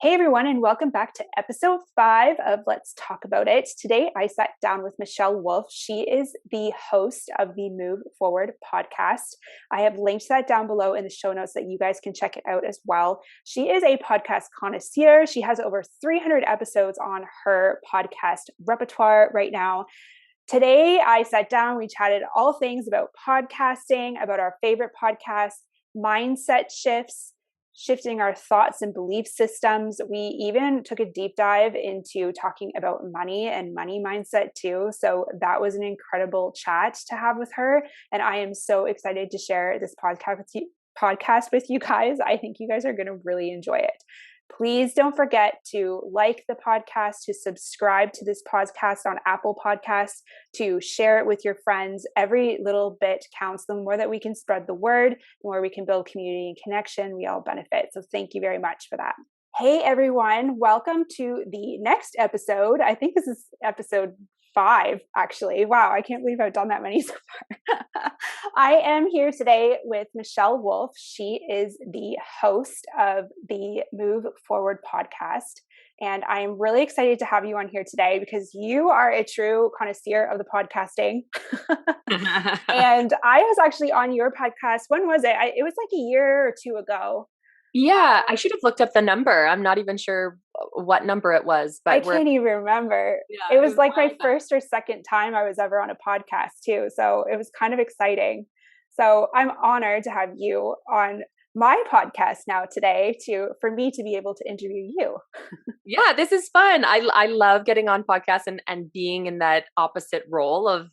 Hey everyone, and welcome back to episode 5 of Let's Talk About It. Today I sat down with Michelle Wolfe. She is the host of the Move Forward podcast. I have linked that down below in the show notes that you guys can check it out as well. She is a podcast connoisseur. She has over 300 episodes on her podcast repertoire right now. Today I sat down, we chatted all things about podcasting, about our favorite podcasts, mindset shifts, shifting our thoughts and belief systems. We even took a deep dive into talking about money and money mindset too. So that was an incredible chat to have with her. And I am so excited to share this podcast with you guys. I think you guys are going to really enjoy it. Please don't forget to like the podcast, to subscribe to this podcast on Apple Podcasts, to share it with your friends. Every little bit counts. The more that we can spread the word, the more we can build community and connection, we all benefit. So thank you very much for that. Hey, everyone. Welcome to the next episode. I think this is episode 5, actually. Wow, I can't believe I've done that many so far. I am here today with Michelle Wolfe. She is the host of the Move Forward podcast. And I am really excited to have you on here today because you are a true connoisseur of the podcasting. And I was actually on your podcast. When was it? It was like a year or two ago. Yeah, I should have looked up the number. I'm not even sure what number it was, but I can't even remember. Yeah, it was like my first or second time I was ever on a podcast too. So it was kind of exciting. So I'm honored to have you on my podcast now today for me to be able to interview you. Yeah, this is fun. I love getting on podcasts and being in that opposite role of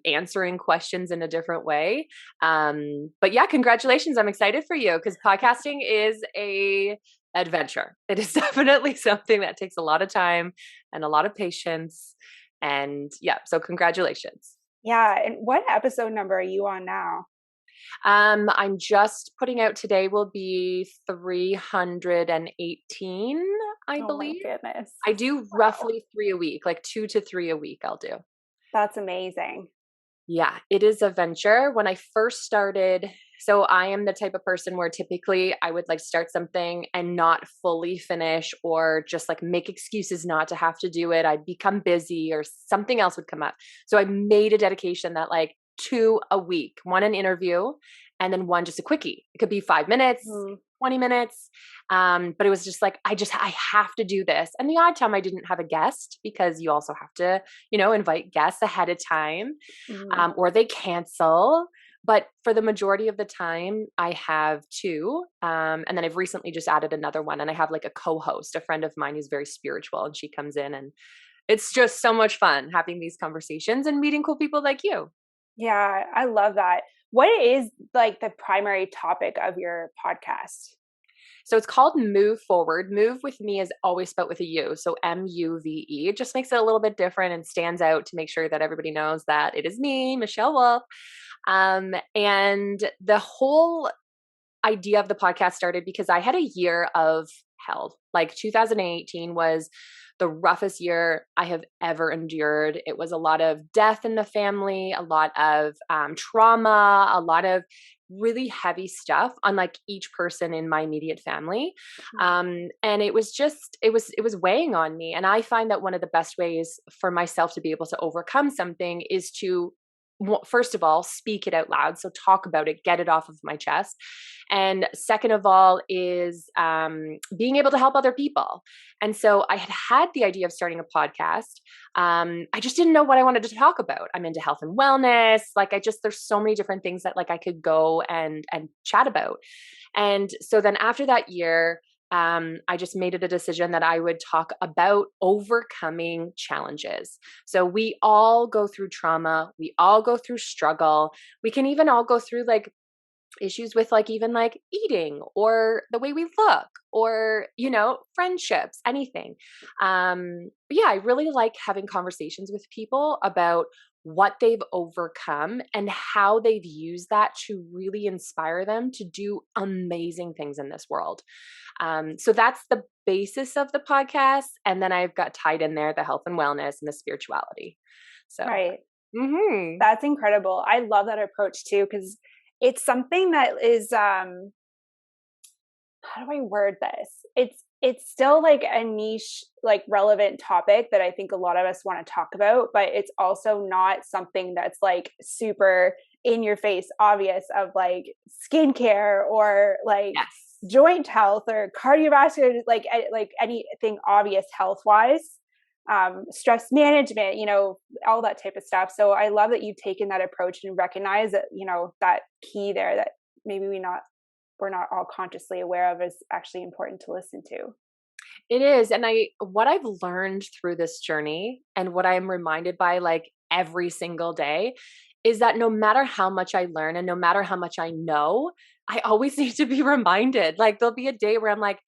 answering questions in a different way. But yeah, congratulations. I'm excited for you because podcasting is a adventure. It is definitely something that takes a lot of time and a lot of patience. And yeah, so congratulations. Yeah. And what episode number are you on now? I'm just putting out today will be 318, I believe. My goodness. I do roughly 3 a week, like 2 to 3 a week I'll do. That's amazing. Yeah, it is a venture. When I first started, so I am the type of person where typically I would like start something and not fully finish or just like make excuses not to have to do it. I'd become busy or something else would come up. So I made a dedication that like 2 a week, one an interview and then one just a quickie. It could be 5 minutes, 20 minutes. But it was just like, I have to do this. And the odd time I didn't have a guest because you also have to, invite guests ahead of time or they cancel. But for the majority of the time I have 2. And then I've recently just added another one and I have like a co-host, a friend of mine who's very spiritual and she comes in and it's just so much fun having these conversations and meeting cool people like you. Yeah, I love that. What is like the primary topic of your podcast? So it's called Move Forward. Move with me is always spelled with a U. So MUVE. It just makes it a little bit different and stands out to make sure that everybody knows that it is me, Michelle Wolfe. And the whole idea of the podcast started because I had a year of hell. Like 2018 was the roughest year I have ever endured. It was a lot of death in the family, a lot of trauma, a lot of really heavy stuff on like each person in my immediate family. And it was weighing on me. And I find that one of the best ways for myself to be able to overcome something is to, first of all, speak it out loud. So talk about it, get it off of my chest. And second of all is being able to help other people. And so I had the idea of starting a podcast. I just didn't know what I wanted to talk about. I'm into health and wellness. Like there's so many different things that like I could go and chat about. And so then after that year, I just made it a decision that I would talk about overcoming challenges. So we all go through trauma. We all go through struggle. We can even all go through like issues with like even like eating or the way we look or, friendships, anything. But yeah, I really like having conversations with people about what they've overcome and how they've used that to really inspire them to do amazing things in this world. So that's the basis of the podcast. And then I've got tied in there the health and wellness and the spirituality. So, right. That's incredible. I love that approach too, because it's something that is, how do I word this? it's still like a niche, like relevant topic that I think a lot of us want to talk about, but it's also not something that's like super in your face obvious of like skincare or like Yes. joint health or cardiovascular, like anything obvious health wise, stress management, all that type of stuff. So I love that you've taken that approach and recognize that, that key there that maybe we're not all consciously aware of is actually important to listen to. It is. And what I've learned through this journey and what I'm reminded by like every single day is that no matter how much I learn and no matter how much I know, I always need to be reminded. Like there'll be a day where I'm like,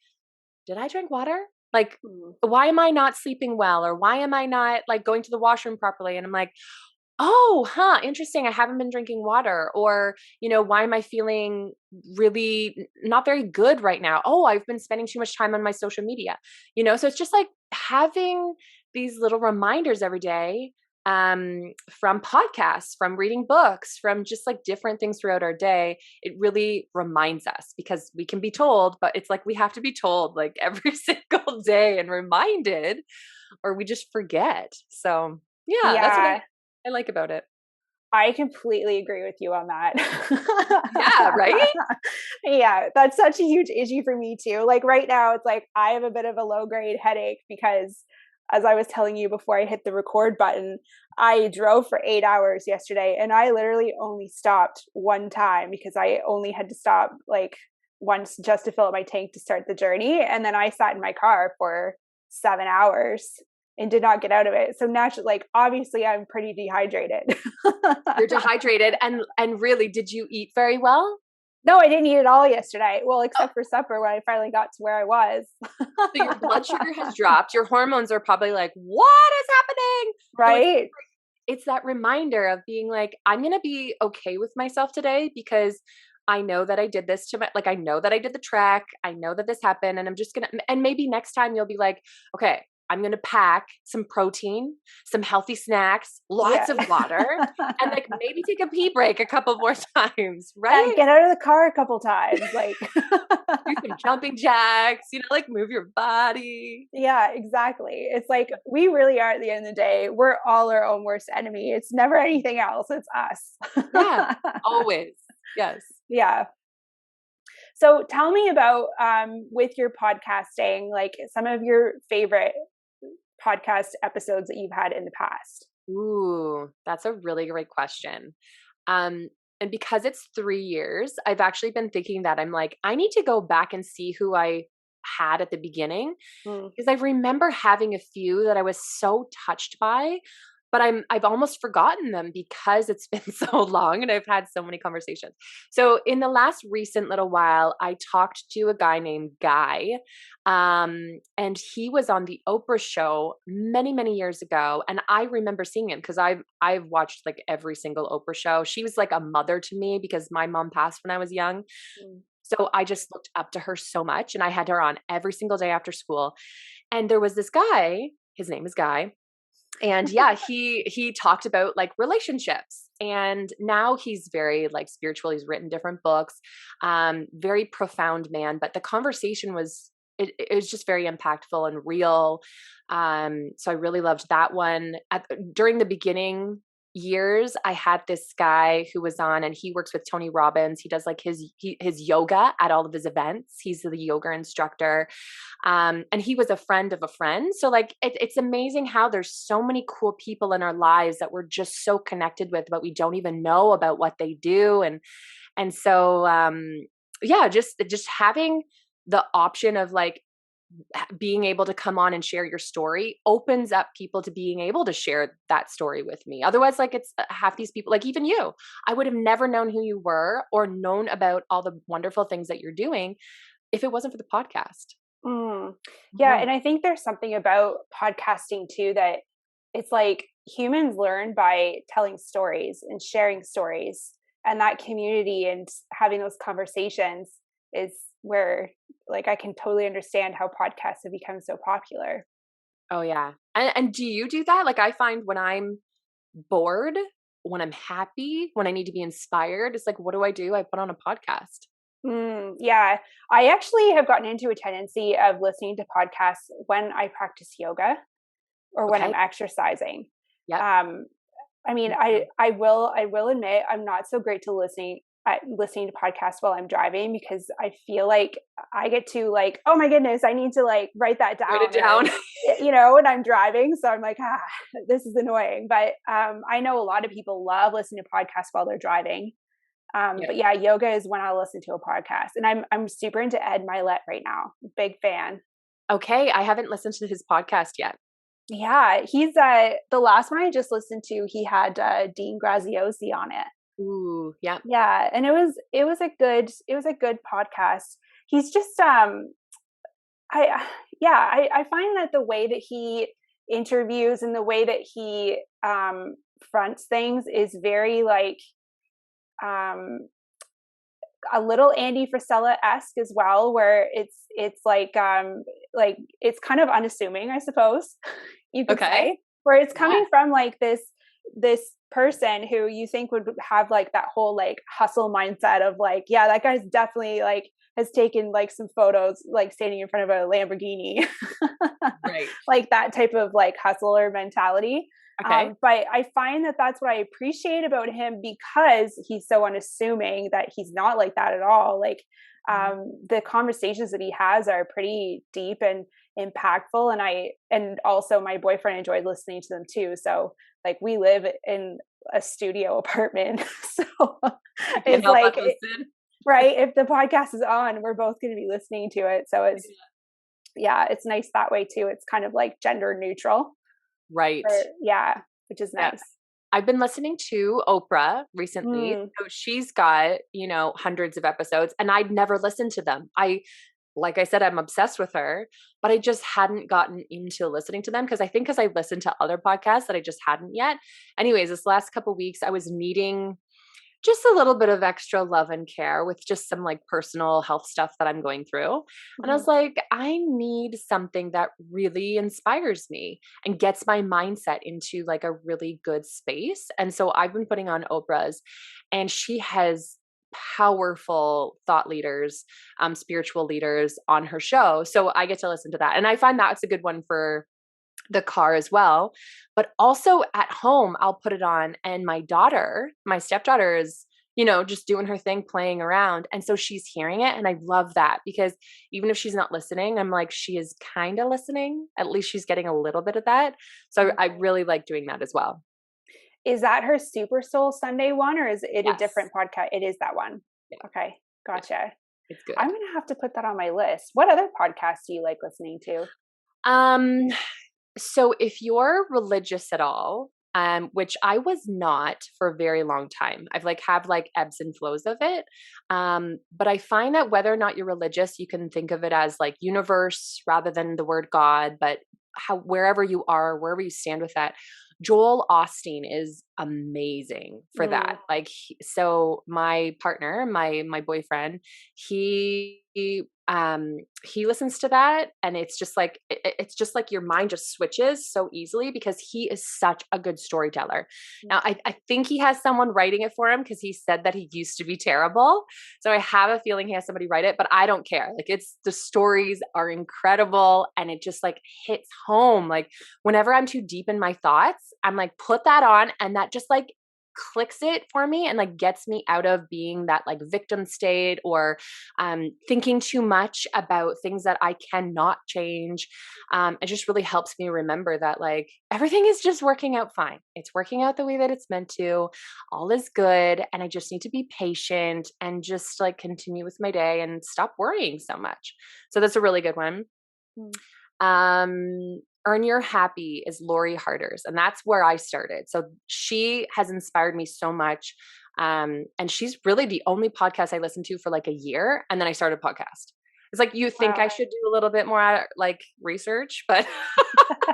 did I drink water? Like, Mm. why am I not sleeping well? Or why am I not like going to the washroom properly? And I'm like, oh, huh, interesting. I haven't been drinking water. Or, why am I feeling really not very good right now? Oh, I've been spending too much time on my social media. So it's just like having these little reminders every day, from podcasts, from reading books, from just like different things throughout our day. It really reminds us because we can be told, but it's like we have to be told like every single day and reminded, or we just forget. So yeah, that's what Yeah, I like about it. I completely agree with you on Yeah, that. right? Yeah, that's such a huge issue for me too. Like right now, it's like I have a bit of a low grade headache because, as I was telling you before I hit the record button, I drove for 8 hours yesterday and I literally only stopped one time because I only had to stop like once just to fill up my tank to start the journey. And then I sat in my car for 7 hours and did not get out of it. So naturally, like obviously I'm pretty dehydrated. You're dehydrated and really, did you eat very well? No, I didn't eat at all yesterday. Well, Oh, except for supper when I finally got to where I was. so your blood sugar has dropped. Your hormones are probably like, what is happening? So Right? it's that reminder of being like, I'm going to be okay with myself today because I know that I did this to my, like, I know that I did the trek. I know that this happened and I'm just going to, and maybe next time you'll be like, okay, I'm going to pack some protein, some healthy snacks, Yeah. lots of water, and like maybe take a pee break a couple more times, Yeah, right? get out of the car a couple times. Like, Do some jumping jacks, like move your body. yeah, exactly. It's like we really are at the end of the day, we're all our own worst enemy. It's never anything else, it's us. Yeah, always. Yes. Yeah. So tell me about with your podcasting, like some of your favorite podcast episodes that you've had in the past. Ooh, that's a really great question. Um, and because it's 3 years, I've actually been thinking that I'm like, I need to go back and see who I had at the beginning Mm. because I remember having a few that I was so touched by, but I've almost forgotten them because it's been so long and I've had so many conversations. So in the last recent little while, I talked to a guy named Guy, and he was on the Oprah show many many years ago, and I remember seeing him because I've watched like every single Oprah show. She was like a mother to me because my mom passed when I was young. Mm. So I just looked up to her so much and I had her on every single day after school. And there was this guy, his name is Guy, and yeah, he talked about like relationships, and now he's very like spiritual. He's written different books, very profound man, but the conversation was it was just very impactful and real. So I really loved that one. During the beginning years, I had this guy who was on, and he works with Tony Robbins. He does like his yoga at all of his events. He's the yoga instructor, and he was a friend of a friend. So like it's amazing how there's so many cool people in our lives that we're just so connected with, but we don't even know about what they do. And so yeah, just having the option of like being able to come on and share your story opens up people to being able to share that story with me. Otherwise, like it's half these people, like even you, I would have never known who you were or known about all the wonderful things that you're doing if it wasn't for the podcast. Mm. Yeah, Mhm. and I think there's something about podcasting too that it's like humans learn by telling stories and sharing stories, and that community and having those conversations is where like I can totally understand how podcasts have become so popular. Oh yeah. And do you do that? Like I find when I'm bored, when I'm happy, when I need to be inspired, it's like, what do? I put on a podcast. Yeah, I actually have gotten into a tendency of listening to podcasts when I practice yoga or when I'm Okay. exercising. Yep. Um, I mean, Me too. I will admit I'm not so great to listening to podcasts while I'm driving because I feel like I get to like, oh my goodness, I need to like write that Write it down or down. when I'm driving. So I'm like, this is annoying. But I know a lot of people love listening to podcasts while they're driving. Yep. But yeah, yoga is when I listen to a podcast, and I'm super into Ed Milet right now. Big fan. Okay. I haven't listened to his podcast yet. Yeah, he's the last one I just listened to. He had Dean Graziosi on it. Ooh, yep. Yeah, and it was a good podcast. He's just I yeah, I find that the way that he interviews and the way that he fronts things is very like um a little Andy Frisella-esque as well, where it's like it's kind of unassuming, I suppose you could Okay. say, where it's Yeah. coming from like this person who you think would have like that whole like hustle mindset of like, yeah, that guy's definitely like has taken like some photos like standing in front of a Lamborghini, Right. like that type of like hustler mentality. Okay. But I find that that's what I appreciate about him because he's so unassuming that he's not like that at all. Like Mhm. the conversations that he has are pretty deep and impactful, and also my boyfriend enjoyed listening to them too. So like we live in a studio apartment, so You can't it's help but like listen. right, if the podcast is on, we're both going to be listening to it. So it's yeah, it's nice that way too. It's kind of like gender neutral. Right. Yeah, which is Yeah. nice. I've been listening to Oprah recently. Mm, So she's got, hundreds of episodes and I'd never listened to them. Like I said, I'm obsessed with her, but I just hadn't gotten into listening to them because I listened to other podcasts that I just hadn't yet. Anyways, this last couple weeks, I was needing just a little bit of extra love and care with just some like personal health stuff that I'm going through. And I mhm. was like, I need something that really inspires me and gets my mindset into like a really good space. And so I've been putting on Oprah's, and she has powerful thought leaders, spiritual leaders on her show. So I get to listen to that. And I find that's a good one for the car as well. But also at home, I'll put it on, and my stepdaughter is, just doing her thing, playing around. And so she's hearing it. And I love that because even if she's not listening, I'm like, she is kind of listening. At least she's getting a little bit of that. So I really like doing that as well. Is that her Super Soul Sunday one, or is it a Yes. different podcast? It is that one. Yeah. Okay, Yeah. gotcha. It's I'm good. gonna have to put that on my list. What other podcasts do you like listening to? Um, So if you're religious at all, which I was not for a very long time, I've like have like ebbs and flows of it. But I find that whether or not you're religious, you can think of it as like universe rather than the word God, but how wherever you are, wherever you stand with that. Joel Osteen is amazing for Mm, that. Like, so my partner, my boyfriend, he listens to that, and it's just like your mind just switches so easily because he is such a good storyteller. mm, Now I think he has someone writing it for him because he said that he used to be terrible, so I have a feeling he has somebody write it, but I don't care. Like, it's the stories are incredible, and it just like hits home. Like, whenever I'm too deep in my thoughts, I'm like, put that on, and that just like clicks it for me and like gets me out of being that like victim state or thinking too much about things that I cannot change. It just really helps me remember that like everything is just working out fine. It's working out the way that it's meant to. All is good. And I just need to be patient and just like continue with my day and stop worrying so much. So that's a really good one. mm. Earn Your Happy is Lori Harder's, and that's where I started. So she has inspired me so much. And she's really the only podcast I listened to for like a year, and then I started a podcast. It's like you think I Wow. should do a little bit more like research, but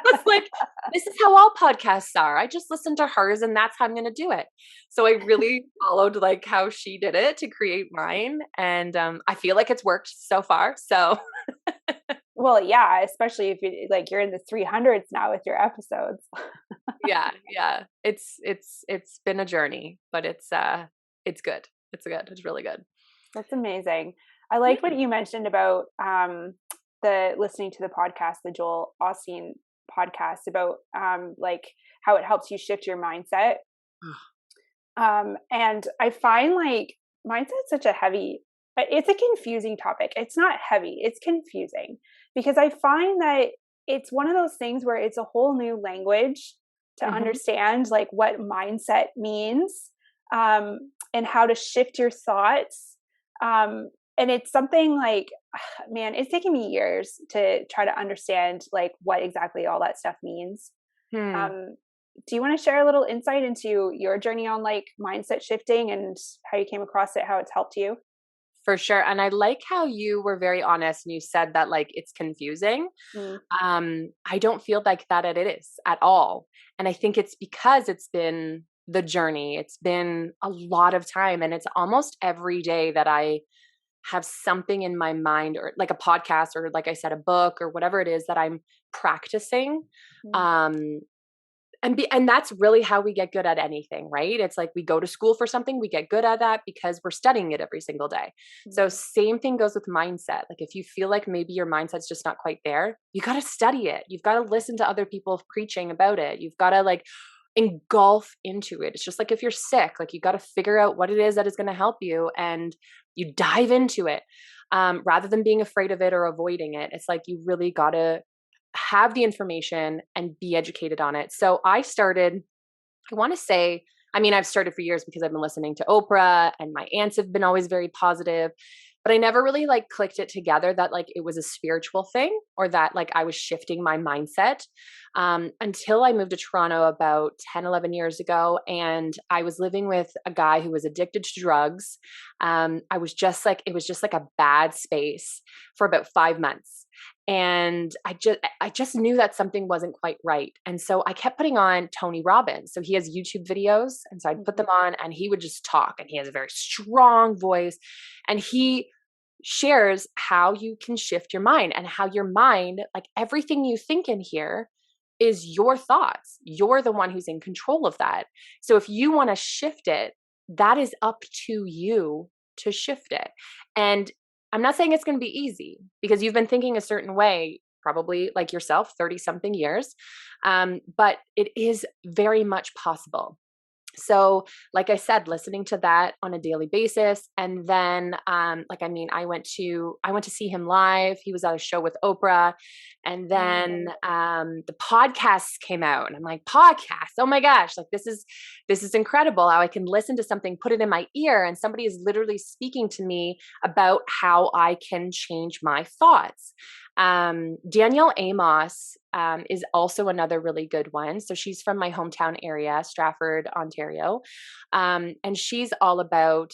it's like this is how all podcasts are. I just listened to hers, and that's how I'm going to do it. So I really followed like how she did it to create mine, and I feel like it's worked so far. So Well, yeah, especially if you like you're in the 300s now with your episodes. yeah, yeah. It's been a journey, but it's good. It's good. It's really good. That's amazing. I liked Yeah. what you mentioned about the listening to the podcast, the Joel Osteen podcast, about like how it helps you shift your mindset. And I find like mindset's such a heavy, it's a confusing topic. It's not heavy, it's confusing because I find that it's one of those things where it's a whole new language to Hmm. understand like what mindset means, and how to shift your thoughts. And it's something like, man, it's taken me years to try to understand like what exactly all that stuff means. Hmm. um, do you want to share a little insight into your journey on like mindset shifting and how you came across it, how it's helped you? For sure. And I like how you were very honest and you said that like it's confusing. Mm, I don't feel like that it is at all. And I think it's because it's been the journey. It's been a lot of time and it's almost every day that I have something in my mind or like a podcast or like I said, a book or whatever it is that I'm practicing. mm, Um, and that's really how we get good at anything, right? It's like we go to school for something, we get good at that because we're studying it every single day. So mm, same thing goes with mindset. Like if you feel like maybe your mindset's just not quite there, you got to study it. You've got to listen to other people preaching about it. You've got to like engulf into it. It's just like if you're sick, like you got to figure out what it is that is going to help you and you dive into it, rather than being afraid of it or avoiding it. It's like you really got to have the information and be educated on it. So I started, I want to say, I mean, I've started for years because I've been listening to Oprah and my aunts have been always very positive, but I never really like clicked it together that like it was a spiritual thing or that like I was shifting my mindset, until I moved to Toronto about 10, 11 years ago. And I was living with a guy who was addicted to drugs. I was just like, it was just like a bad space for about 5 months. And I just knew that something wasn't quite right. And so I kept putting on Tony Robbins. So he has YouTube videos. And so I'd put mhm, them on and he would just talk and he has a very strong voice. And he shares how you can shift your mind and how your mind, like everything you think in here, is your thoughts. You're the one who's in control of that. So if you want to shift it, that is up to you to shift it. And I'm not saying it's going to be easy because you've been thinking a certain way, probably like yourself, 30 something years. But it is very much possible. So like I said, listening to that on a daily basis. And then like I mean I went to see him live. He was at a show with Oprah. And then amazing. the podcasts came out and I'm like, podcasts, oh my gosh, like this is incredible how I can listen to something, put it in my ear and somebody is literally speaking to me about how I can change my thoughts. Danielle Amos is also another really good one. So she's from my hometown area, Stratford, Ontario. And she's all about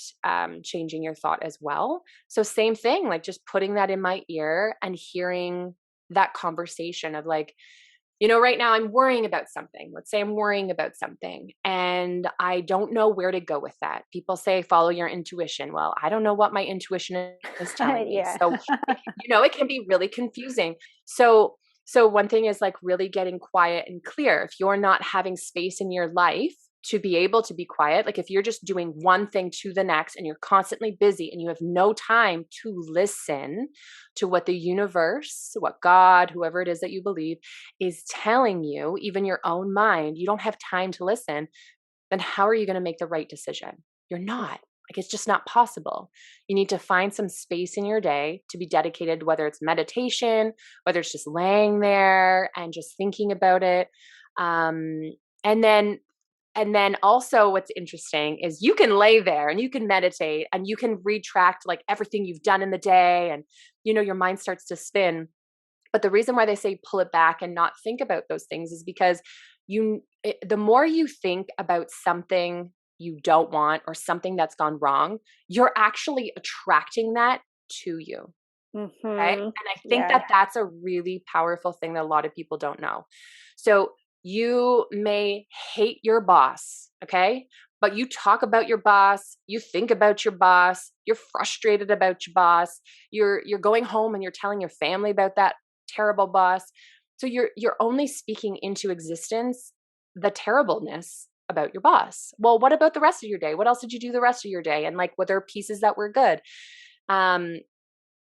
changing your thought as well. So, same thing, like just putting that in my ear and hearing that conversation of like, right now I'm worrying about something. Let's say I'm worrying about something and I don't know where to go with that. People say follow your intuition. Well, I don't know what my intuition is telling me. Yeah. So, it can be really confusing. So one thing is like really getting quiet and clear. If you're not having space in your life to be able to be quiet, like if you're just doing one thing to the next and you're constantly busy and you have no time to listen to what the universe, what God, whoever it is that you believe is telling you, even your own mind, you don't have time to listen, then how are you going to make the right decision? You're not. Like it's just not possible. You need to find some space in your day to be dedicated, whether it's meditation, whether it's just laying there and just thinking about it. Um, and then and then also what's interesting is you can lay there and you can meditate and you can retract like everything you've done in the day and your mind starts to spin. But the reason why they say pull it back and not think about those things is because the more you think about something you don't want or something that's gone wrong, you're actually attracting that to you. Okay. And Hmm. I think Yeah. that that's a really powerful thing that a lot of people don't know. So you may hate your boss. Okay. But you talk about your boss, you think about your boss, you're frustrated about your boss, you're going home and you're telling your family about that terrible boss. So you're only speaking into existence the terribleness about your boss. Well, what about the rest of your day? What else did you do the rest of your day? And like, were there pieces that were good? Um,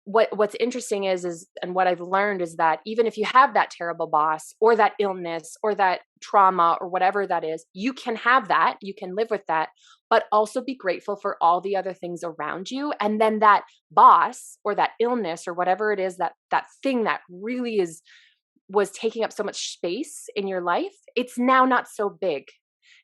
what's interesting is and what I've learned is that even if you have that terrible boss or that illness or that trauma or whatever that is, you can have that, you can live with that, but also be grateful for all the other things around you. And then that boss or that illness or whatever it is, that thing that really was taking up so much space in your life, it's now not so big.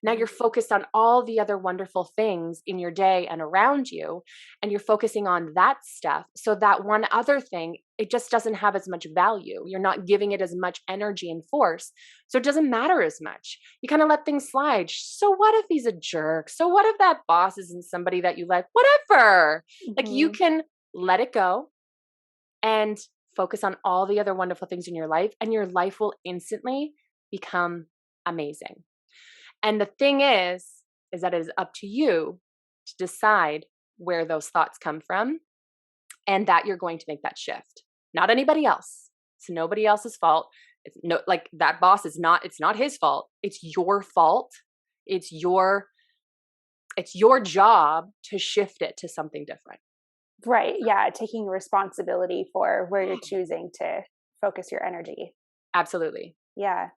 Now you're focused on all the other wonderful things in your day and around you, and you're focusing on that stuff. So that one other thing, it just doesn't have as much value. You're not giving it as much energy and force. So it doesn't matter as much. You kind of let things slide. So what if he's a jerk? So what if that boss isn't somebody that you like? Whatever. Like you can let it go and focus on all the other wonderful things in your life, and your life will instantly become amazing. And the thing is that it is up to you to decide where those thoughts come from and that you're going to make that shift. Not anybody else. It's nobody else's fault. It's no, like that boss is not, it's not his fault. It's your fault. It's your job to shift it to something different. Right. Yeah. Taking responsibility for where you're choosing to focus your energy. Absolutely. Yeah.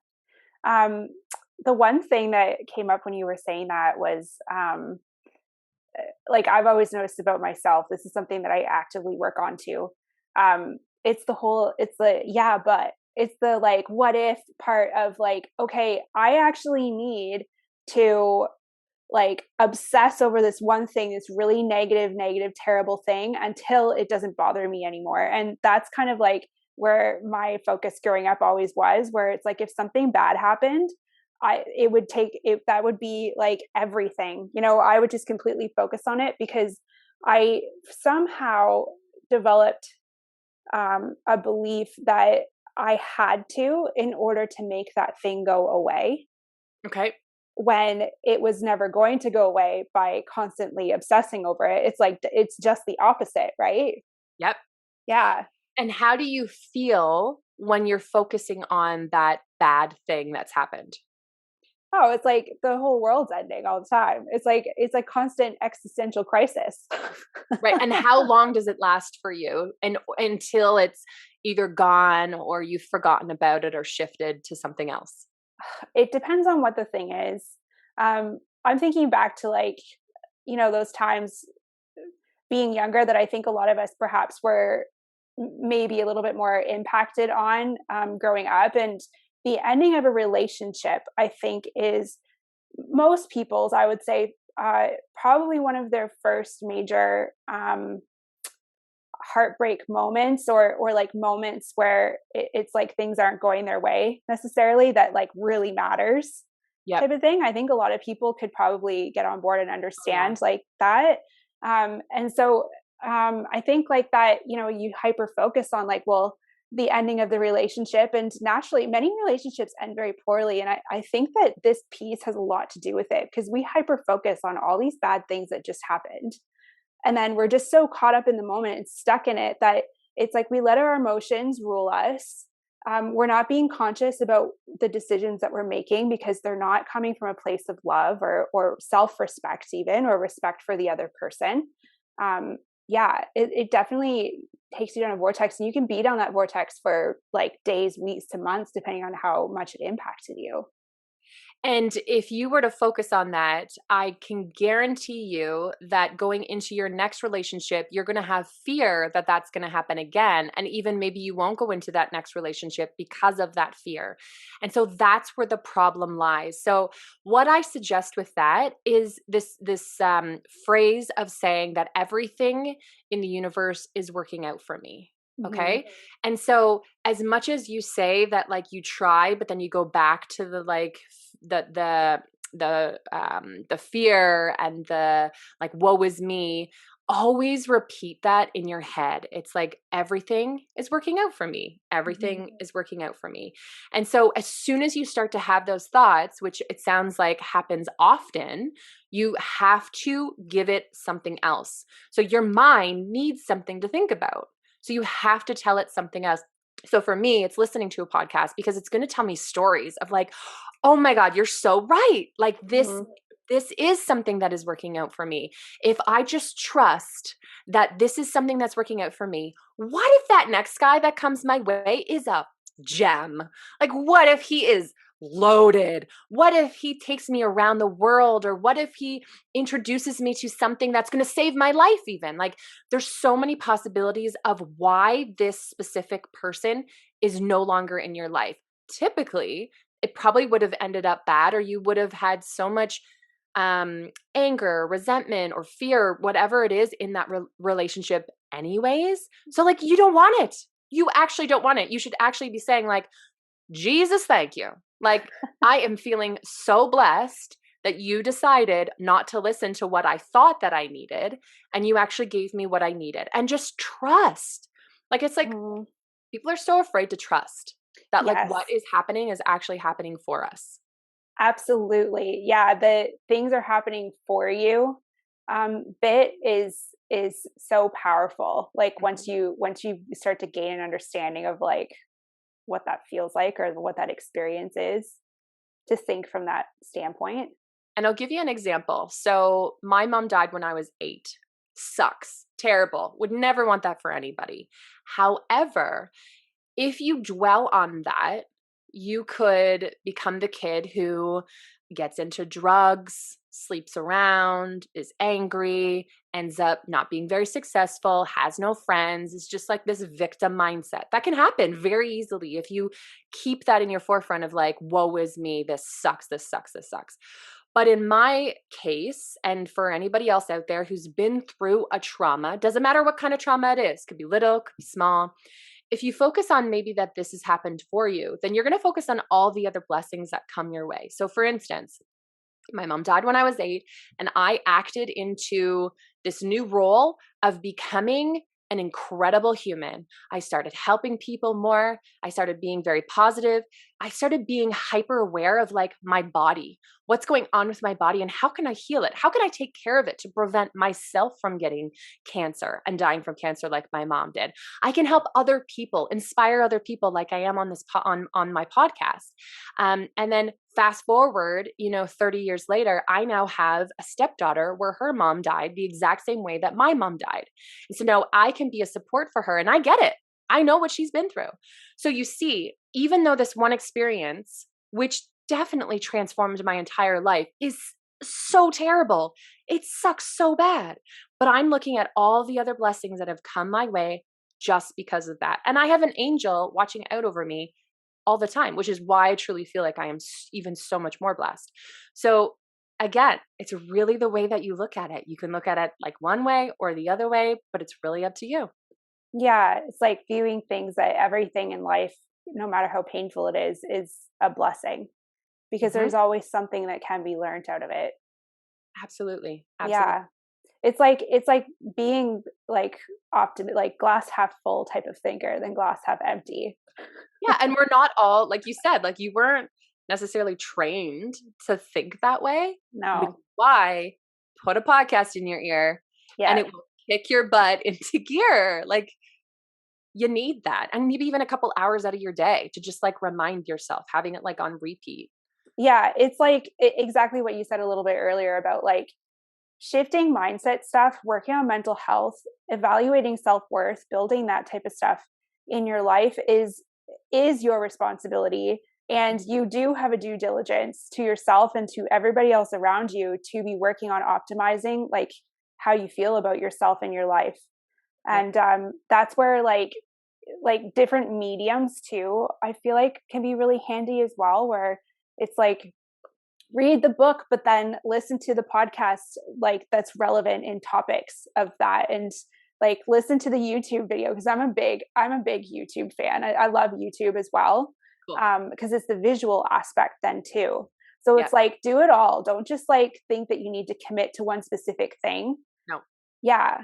The one thing that came up when you were saying that was, like I've always noticed about myself, this is something that I actively work on too. It's the like, what if part of like, okay, I actually need to like obsess over this one thing, this really negative, terrible thing until it doesn't bother me anymore. And that's kind of like where my focus growing up always was, where it's like, if something bad happened, that would be like everything, I would just completely focus on it because I somehow developed a belief that I had to in order to make that thing go away. Okay. When it was never going to go away by constantly obsessing over it. It's like, it's just the opposite, right? Yep. Yeah. And how do you feel when you're focusing on that bad thing that's happened? Oh, it's like the whole world's ending all the time. It's like constant existential crisis. Right. And how long does it last for you? And until it's either gone or you've forgotten about it or shifted to something else? It depends on what the thing is. I'm thinking back to like, those times being younger that I think a lot of us perhaps were maybe a little bit more impacted on growing up. And the ending of a relationship, I think, is most people's, I would say, probably one of their first major heartbreak moments or like moments where it's like things aren't going their way necessarily, that like really matters. Yep. Type of thing. I think a lot of people could probably get on board and understand like that. And so I think like that, you hyper focus on like, well, the ending of the relationship, and naturally many relationships end very poorly. And I think that this piece has a lot to do with it because we hyper focus on all these bad things that just happened. And then we're just so caught up in the moment and stuck in it that it's like we let our emotions rule us. We're not being conscious about the decisions that we're making because they're not coming from a place of love or self-respect even, or respect for the other person. It definitely takes you down a vortex, and you can be down that vortex for like days, weeks to months, depending on how much it impacted you. And if you were to focus on that, I can guarantee you that going into your next relationship, you're going to have fear that that's going to happen again. And even maybe you won't go into that next relationship because of that fear. And so that's where the problem lies. So what I suggest with that is this phrase of saying that everything in the universe is working out for me. Okay. Mm-hmm. And so as much as you say that like you try, but then you go back to the like the fear and the like, woe is me, always repeat that in your head. It's like, everything is working out for me. Everything is working out for me. And so as soon as you start to have those thoughts, which it sounds like happens often, you have to give it something else. So your mind needs something to think about. So you have to tell it something else. So for me, it's listening to a podcast because it's going to tell me stories of like, oh my God, you're so right. Like this is something that is working out for me. If I just trust that this is something that's working out for me, what if that next guy that comes my way is a gem? Like, what if he is loaded? What if he takes me around the world? Or what if he introduces me to something that's going to save my life even? Like, there's so many possibilities of why this specific person is no longer in your life. Typically, it probably would have ended up bad, or you would have had so much anger, resentment, or fear, whatever it is in that relationship anyways. So like, you don't want it. You actually don't want it. You should actually be saying like, Jesus, thank you. Like, I am feeling so blessed that you decided not to listen to what I thought that I needed, and you actually gave me what I needed. And just trust. Like, it's like people are so afraid to trust that like what is happening is actually happening for us. Absolutely. Yeah, the things are happening for you. Bit is so powerful. Like once you start to gain an understanding of like what that feels like or what that experience is, to think from that standpoint. And I'll give you an example. So my mom died when I was 8. Sucks. Terrible. Would never want that for anybody. However, if you dwell on that, you could become the kid who gets into drugs, sleeps around, is angry, ends up not being very successful, has no friends. It's just like this victim mindset. That can happen very easily if you keep that in your forefront of like, woe is me, this sucks, this sucks, this sucks. But in my case, and for anybody else out there who's been through a trauma, doesn't matter what kind of trauma it is, could be little, could be small. If you focus on maybe that this has happened for you, then you're going to focus on all the other blessings that come your way. So for instance, my mom died when I was 8, and I acted into this new role of becoming an incredible human. I started helping people more. I started being very positive. I started being hyper aware of like my body, what's going on with my body and how can I heal it? How can I take care of it to prevent myself from getting cancer and dying from cancer like my mom did? I can help other people, inspire other people like I am on this on my podcast. And then fast forward, 30 years later, I now have a stepdaughter where her mom died the exact same way that my mom died. And so now I can be a support for her, and I get it. I know what she's been through. So you see, even though this one experience, which definitely transformed my entire life, is so terrible, it sucks so bad, but I'm looking at all the other blessings that have come my way just because of that. And I have an angel watching out over me all the time, which is why I truly feel like I am even so much more blessed. So again, it's really the way that you look at it. You can look at it like one way or the other way, but it's really up to you. Yeah, it's like viewing things that everything in life, no matter how painful it is a blessing, because there's always something that can be learned out of it. Absolutely. Yeah. It's like being like like glass half full type of thinker than glass half empty. Yeah. And we're not all, like you said, like you weren't necessarily trained to think that way. No. Why put a podcast in your ear and it will kick your butt into gear. Like you need that. And maybe even a couple hours out of your day to just like remind yourself, having it like on repeat. Yeah. It's like exactly what you said a little bit earlier about like shifting mindset stuff, working on mental health, evaluating self-worth, building that type of stuff in your life is your responsibility. And you do have a due diligence to yourself and to everybody else around you to be working on optimizing like how you feel about yourself and your life. And that's where like different mediums too, I feel like can be really handy as well, where it's like read the book, but then listen to the podcast like that's relevant in topics of that, and like listen to the YouTube video, because I'm a big YouTube fan. I love YouTube as well. Cool. Because it's the visual aspect then too. So it's like do it all. Don't just like think that you need to commit to one specific thing. No. Yeah.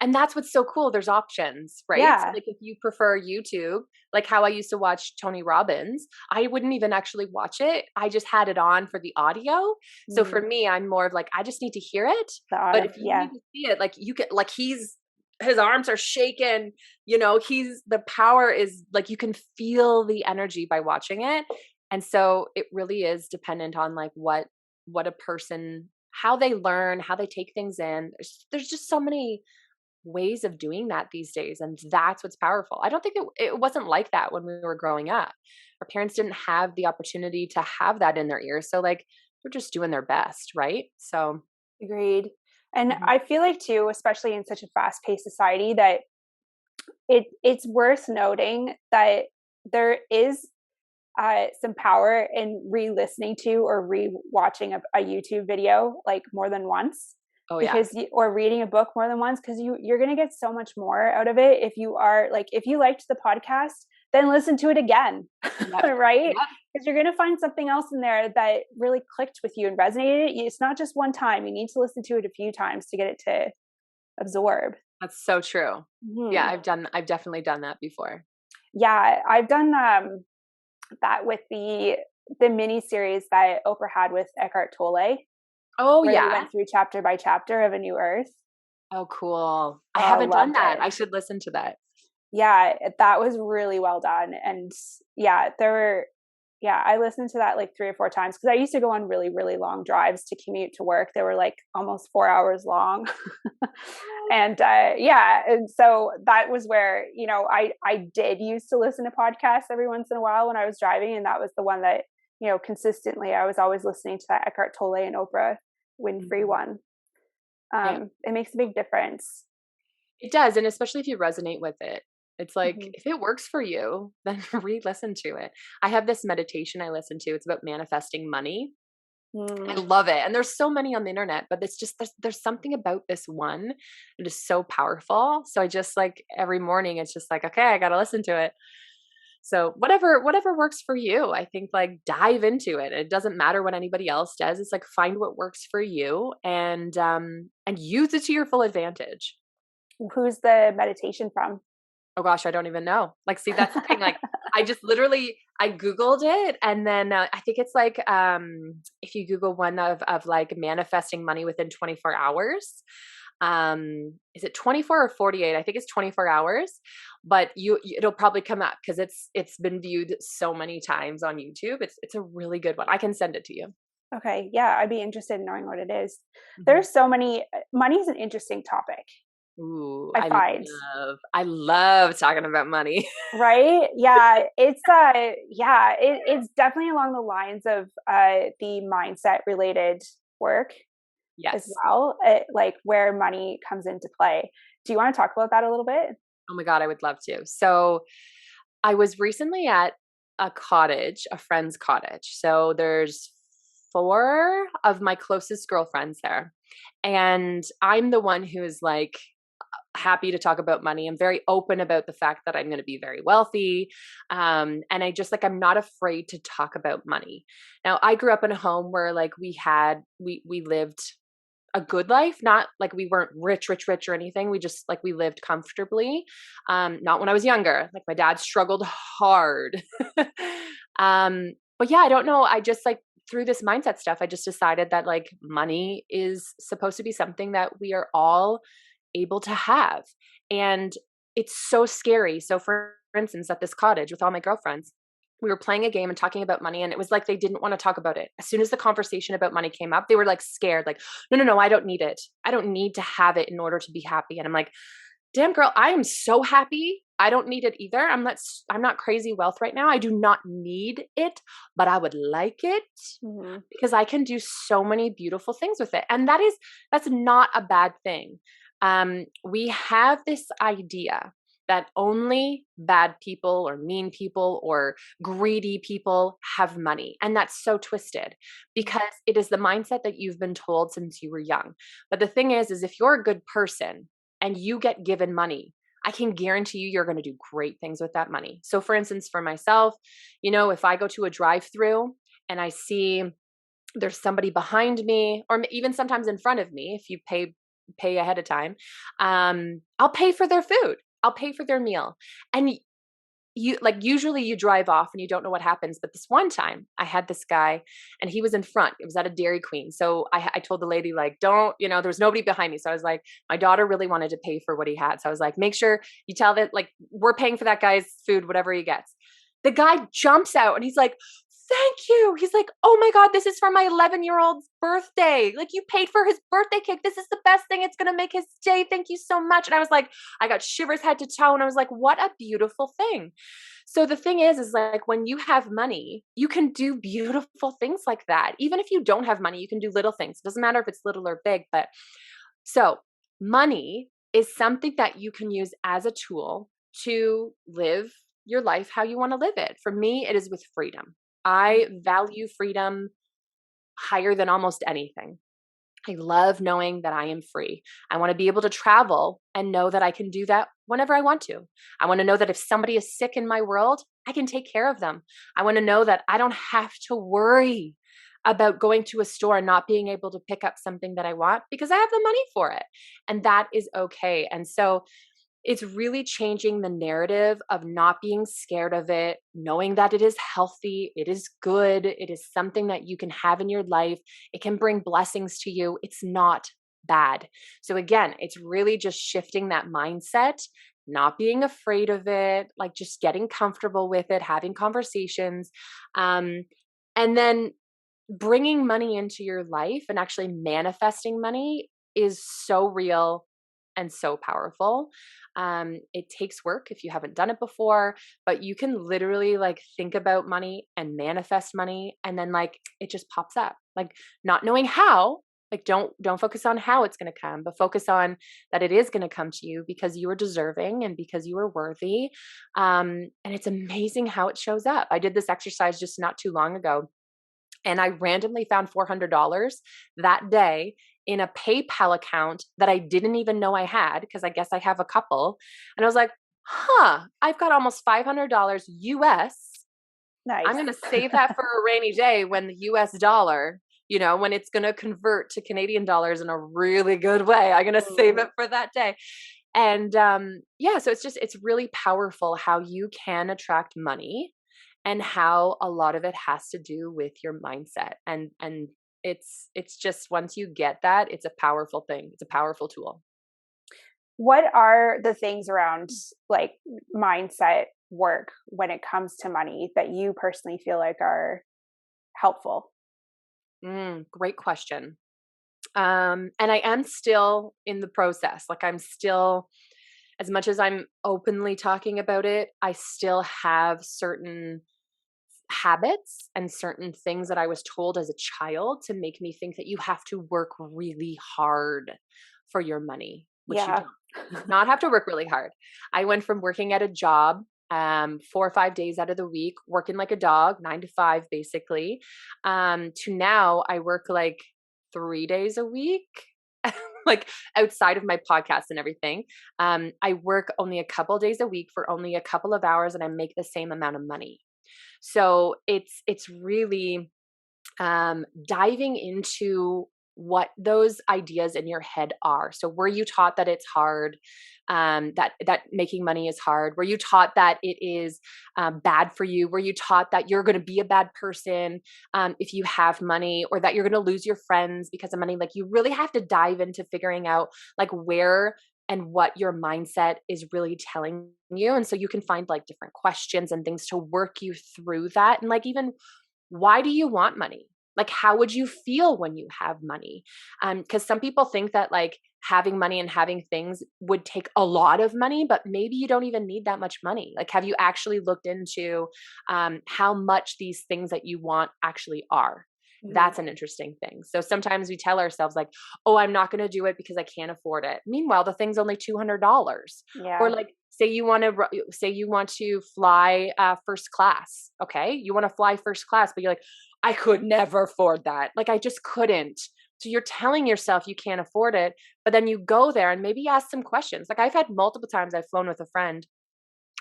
And that's what's so cool. There's options, right? Yeah. So like if you prefer YouTube, like how I used to watch Tony Robbins, I wouldn't even actually watch it. I just had it on for the audio. So for me, I'm more of like, I just need to hear it. But if you need to see it, like you can, like he's his arms are shaking, the power is like, you can feel the energy by watching it. And so it really is dependent on like what a person, how they learn, how they take things in. There's just so many ways of doing that these days, and that's what's powerful. I don't think it wasn't like that when we were growing up. Our parents didn't have the opportunity to have that in their ears, so like they're just doing their best, right? So Agreed. And mhm. I feel like too, especially in such a fast-paced society, that it's worth noting that there is some power in re-listening to or re-watching a YouTube video like more than once, Oh yeah. because or reading a book more than once, because you're going to get so much more out of it. If you are like, if you liked the podcast, then listen to it again. Yep. Right, Yep. because you're going to find something else in there that really clicked with you and resonated. It's not just one time. You need to listen to it a few times to get it to absorb. That's so true. Yeah, Mhm. I've definitely done that before. Yeah, I've done that with the mini series that Oprah had with Eckhart Tolle, Oh where they yeah. went through chapter by chapter of A New Earth. Oh cool. I Oh, haven't done loved that. it. I should listen to that. Yeah, that was really well done. And yeah, I listened to that like 3 or 4 times, because I used to go on really, really long drives to commute to work. They were like almost 4 hours long. And yeah, and so that was where, I did used to listen to podcasts every once in a while when I was driving. And that was the one that, consistently, I was always listening to that Eckhart Tolle and Oprah Winfrey Mhm. one. Yeah. It makes a big difference. It does, and especially if you resonate with it. It's like, Mhm. if it works for you, then re-listen to it. I have this meditation I listen to. It's about manifesting money. I Mm. love it. And there's so many on the internet, but it's just there's something about this one that is so powerful. So I just like every morning it's just like, okay, I got to listen to it. So whatever works for you, I think like dive into it. It doesn't matter what anybody else does. It's like find what works for you and use it to your full advantage. Who's the meditation from? Oh gosh, I don't even know. Like, see, that's the thing. Like, I just literally I googled it, and then I think it's like if you Google one of like manifesting money within 24 hours. Is it 24 or 48? I think it's 24 hours, but it'll probably come up because it's been viewed so many times on YouTube. It's a really good one. I can send it to you. Okay, yeah, I'd be interested in knowing what it is. Mhm. There's so many. Money is an interesting topic, Ooh, I find. I love talking about money. Right? Yeah, it's definitely along the lines of the mindset related work as Yes. well, like where money comes into play. Do you want to talk about that a little bit? Oh my God, I would love to. So I was recently at a cottage, a friend's cottage. So there's four of my closest girlfriends there. And I'm the one who is like happy to talk about money. I'm very open about the fact that I'm going to be very wealthy. And I just like, I'm not afraid to talk about money. Now, I grew up in a home where like we lived a good life, not like we weren't rich, rich, rich or anything. We just like we lived comfortably. Not when I was younger. Like my dad struggled hard. But yeah, I don't know. I just like through this mindset stuff, I just decided that like money is supposed to be something that we are all able to have. And it's so scary. So for instance, at this cottage with all my girlfriends, we were playing a game and talking about money, and it was like they didn't want to talk about it. As soon as the conversation about money came up, they were like scared, like, no, no, no, I don't need it. I don't need to have it in order to be happy. And I'm like, damn girl, I am so happy. I don't need it either. I'm not crazy wealth right now. I do not need it, but I would like it Hmm. because I can do so many beautiful things with it. And that's not a bad thing. We have this idea that only bad people or mean people or greedy people have money. And that's so twisted because it is the mindset that you've been told since you were young. But the thing is if you're a good person and you get given money, I can guarantee you're going to do great things with that money. So for instance, for myself, if I go to a drive-through and I see there's somebody behind me or even sometimes in front of me, if you pay ahead of time, I'll pay for their food. I'll pay for their meal. And usually you drive off and you don't know what happens. But this one time I had this guy and he was in front. It was at a Dairy Queen. So I told the lady, like, don't, there was nobody behind me. So I was like, my daughter really wanted to pay for what he had. So I was like, make sure you tell that, like, we're paying for that guy's food, whatever he gets. The guy jumps out and he's like, thank you. He's like, oh my God, this is for my 11-year-old's birthday. Like, you paid for his birthday cake. This is the best thing. It's going to make his day. Thank you so much. And I was like, I got shivers head to toe. And I was like, what a beautiful thing. So the thing is like, when you have money, you can do beautiful things like that. Even if you don't have money, you can do little things. It doesn't matter if it's little or big. But so money is something that you can use as a tool to live your life how you want to live it. For me, it is with freedom. I value freedom higher than almost anything. I love knowing that I am free. I want to be able to travel and know that I can do that whenever I want to. I want to know that if somebody is sick in my world, I can take care of them. I want to know that I don't have to worry about going to a store and not being able to pick up something that I want because I have the money for it. And that is okay. And so it's really changing the narrative of not being scared of it, knowing that it is healthy, it is good, it is something that you can have in your life. It can bring blessings to you. It's not bad. So again, it's really just shifting that mindset, not being afraid of it, like just getting comfortable with it, having conversations, and then bringing money into your life and actually manifesting money is so real and so powerful. It takes work if you haven't done it before, but you can literally like think about money and manifest money, and then like it just pops up. Like, not knowing how, like don't focus on how it's going to come, but focus on that it is going to come to you because you are deserving and because you are worthy. And it's amazing how it shows up. I did this exercise just not too long ago, and I randomly found $400 that day in a PayPal account that I didn't even know I had, because I guess I have a couple. And I was like, I've got almost $500 US. Nice. I'm going to save that for a rainy day when the US dollar, when it's going to convert to Canadian dollars in a really good way. I'm going to save it for that day. And so it's really powerful how you can attract money, and how a lot of it has to do with your mindset. And it's just, once you get that, it's a powerful thing. It's a powerful tool. What are the things around like mindset work when it comes to money that you personally feel like are helpful? Great question. And I am still in the process. Like, I'm still, as much as I'm openly talking about it, I still have certain habits and certain things that I was told as a child to make me think that you have to work really hard for your money, which you don't. You do not have to work really hard. I went from working at a job 4 or 5 days out of the week, working like a dog, 9 to 5 basically, to now I work like 3 days a week. Like, outside of my podcast and everything, I work only a couple days a week for only a couple of hours, and I make the same amount of money. So it's really diving into what those ideas in your head are. So were you taught that it's hard, that making money is hard? Were you taught that it is bad for you? Were you taught that you're going to be a bad person if you have money, or that you're going to lose your friends because of money? Like, you really have to dive into figuring out like where and what your mindset is really telling you. And so you can find like different questions and things to work you through that. And like, even, why do you want money? Like, how would you feel when you have money? Because some people think that like having money and having things would take a lot of money, but maybe you don't even need that much money. Like, have you actually looked into how much these things that you want actually are? That's an interesting thing. So sometimes we tell ourselves like, oh, I'm not going to do it because I can't afford it. Meanwhile, the thing's only $200. Yeah. Or like, say you want to fly first class. Okay. You want to fly first class, but you're like, I could never afford that. Like, I just couldn't. So you're telling yourself you can't afford it, but then you go there and maybe ask some questions. Like, I've had multiple times I've flown with a friend,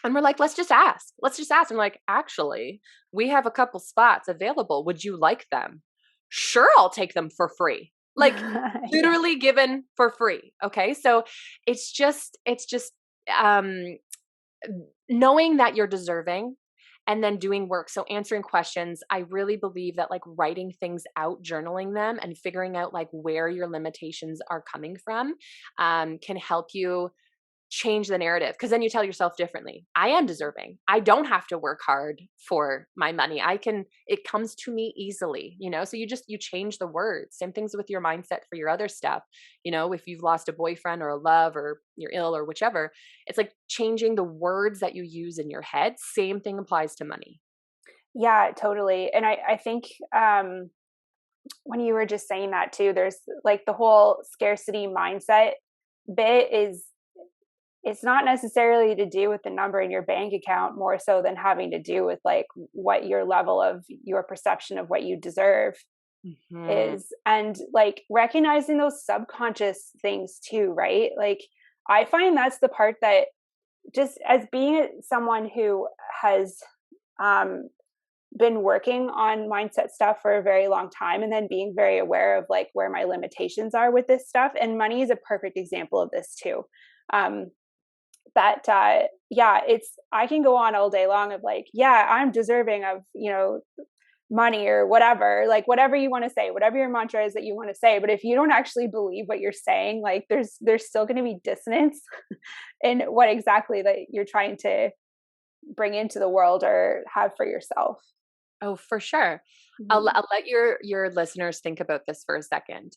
and we're like, let's just ask. Let's just ask. I'm like, actually, we have a couple spots available. Would you like them? Sure, I'll take them for free. Like, literally given for free. Okay. So it's just knowing that you're deserving and then doing work. So answering questions, I really believe that like writing things out, journaling them and figuring out like where your limitations are coming from can help you change the narrative, because then you tell yourself differently. I am deserving. I don't have to work hard for my money. It comes to me easily, so you change the words. Same things with your mindset for your other stuff. If you've lost a boyfriend or a love or you're ill or whichever, it's like changing the words that you use in your head. Same thing applies to money. Yeah, totally. And I think when you were just saying that too, there's like the whole scarcity mindset bit is, it's not necessarily to do with the number in your bank account more so than having to do with like what your level of your perception of what you deserve is, and like recognizing those subconscious things too, right? Like I find that's the part that, just as being someone who has been working on mindset stuff for a very long time, and then being very aware of like where my limitations are with this stuff, and money is a perfect example of this too. That it's, I can go on all day long of like, yeah, I'm deserving of, money or whatever, like whatever you want to say, whatever your mantra is that you want to say. But if you don't actually believe what you're saying, like there's still going to be dissonance in what exactly that you're trying to bring into the world or have for yourself. Oh, for sure. Mm-hmm. I'll let your listeners think about this for a second.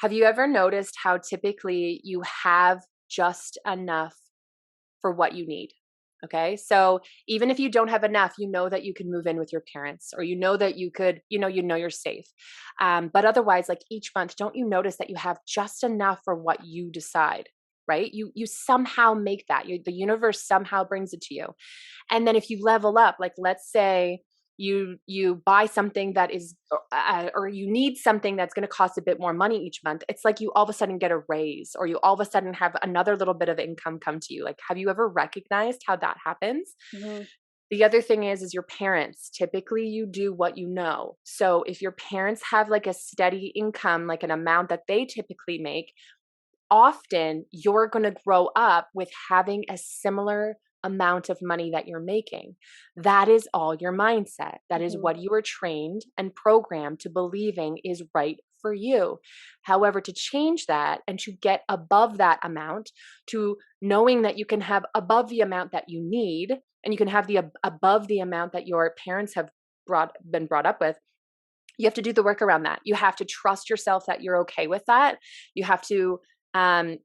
Have you ever noticed how typically you have just enough for what you need? Okay. So even if you don't have enough, you know that you can move in with your parents, or you know that you could, you're safe. But otherwise, like each month, don't you notice that you have just enough for what you decide? Right? You somehow make that. The universe somehow brings it to you. And then if you level up, like let's say you buy something that is or you need something that's going to cost a bit more money each month, it's like you all of a sudden get a raise, or you all of a sudden have another little bit of income come to you. Like, have you ever recognized how that happens? Mm-hmm. The other thing is your parents, typically you do what you know. So if your parents have like a steady income, like an amount that they typically make, often you're going to grow up with having a similar amount of money that you're making. That is all your mindset. That is Mm-hmm. what you were trained and programmed to believing is right for you. However, to change that and to get above that amount, to knowing that you can have above the amount that you need, and you can have the above the amount that your parents have been brought up with, you have to do the work around that. You have to trust yourself that you're okay with that. You have to